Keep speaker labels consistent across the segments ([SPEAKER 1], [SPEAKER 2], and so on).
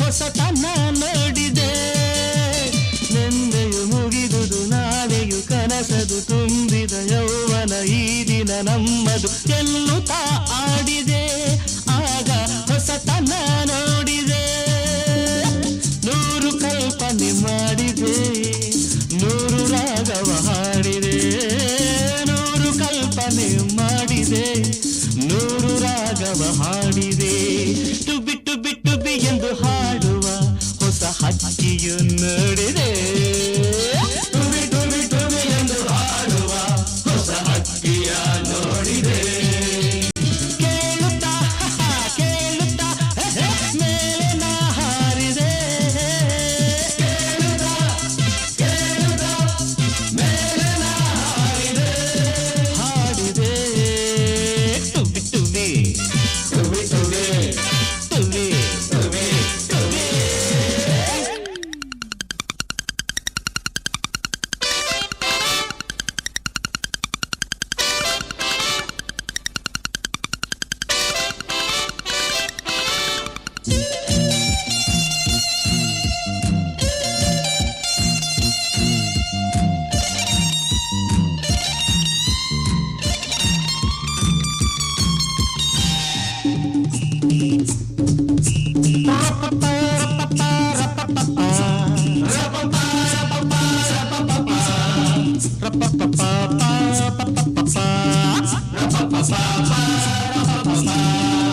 [SPEAKER 1] ಹೊಸತನ ನೋಡಿದೆ. ನೆನ್ನೆಯು ಮುಗಿದುದು ನಾಳೆಯು ಕನಸದು ತುಂಬಿದ ಯೌವನ ಈ ದಿನ ನಮ್ಮದು ಎನ್ನುತ್ತಾ ಆಡಿದೆ. ಆಗ ಹೊಸತನ ನೋಡಿದೆ. 100 ಕಲ್ಪನೆ ಮಾಡಿದೆ, 100 ರಾಗವ ಹಾಡಿದೆ. 100 ಕಲ್ಪನೆ ಮಾಡಿದೆ, 100 ರಾಗವ ಹಾಡಿದೆ. ಟುಬಿ ಟುಬಿ ಟುಬಿ ಎಂದು ಹಾಡುವ ಹೊಸ ಹಕ್ಕಿಯು ನೋಡಿದೆ. ಟುಬಿ ಟುಬಿ ಟುಬಿ ಎಂದು ಹಾಡುವ ಹೊಸ ಹಕ್ಕಿಯ ನೋಡಿದೆ. ಕೇಳುತ್ತಾ ಕೇಳುತ್ತಾ ಮೇಲೆ ನಾ ಹಾರಿದೆ. ಕೇಳುತ್ತಾ ಕೇಳುತ್ತಾ ಮೇಲೆ ನಾ ಹಾರಿದೆ. ಹಾಡಿದೆ ಟುಬಿ ಟುಬಿ ಟುಬಿ ಟುಬಿ ಟುಬಿ ಟುಬಿ ಟುಬಿ.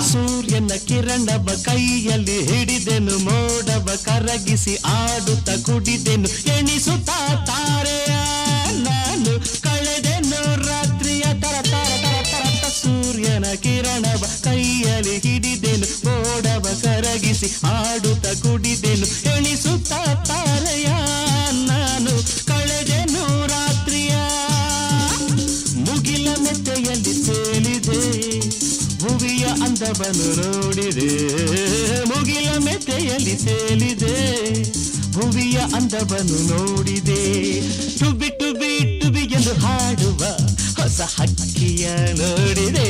[SPEAKER 1] ಸೂರ್ಯನ ಕಿರಣವ ಕೈಯಲ್ಲಿ ಹಿಡಿದೆನು, ಮೋಡವ ಕರಗಿಸಿ ಆಡುತ್ತ ಕುಡಿದೆನು, ಎಣಿಸುತ್ತಾ ತಾರೆಯ ನಾನು ಕಳೆದೆನು ರಾತ್ರಿಯ ತರ ತರ ತರ ತರ. ಸೂರ್ಯನ ಕಿರಣವ ಕೈಯಲ್ಲಿ ಹಿಡಿದೆನು, ಮೋಡವ ಕರಗಿಸಿ ಆಡುತ್ತ ಕುಡಿದೆನು, ಎಣಿಸುತ್ತಾ ತಾರೆಯ ನಾನು ಕಳೆದೆನು ರಾತ್ರಿಯ. ಮುಗಿಲ ಮೆತ್ತೆಯಲ್ಲಿ ತೇಲಿದೆ, ಭುವಿಯ ಅಂದವನ್ನು ನೋಡಿದೆ. ಮುಗಿಲ ಮೆತ್ತೆಯಲ್ಲಿ ತೇಲಿದೆ, ಭುವಿಯ ಅಂದವನ್ನು ನೋಡಿದೆ. ಟುಬಿ ಟುಬಿ ಟುಬಿ ಎಂದು ಹಾಡುವ ಹೊಸ ಹಕ್ಕಿಯ ನೋಡಿದೆ.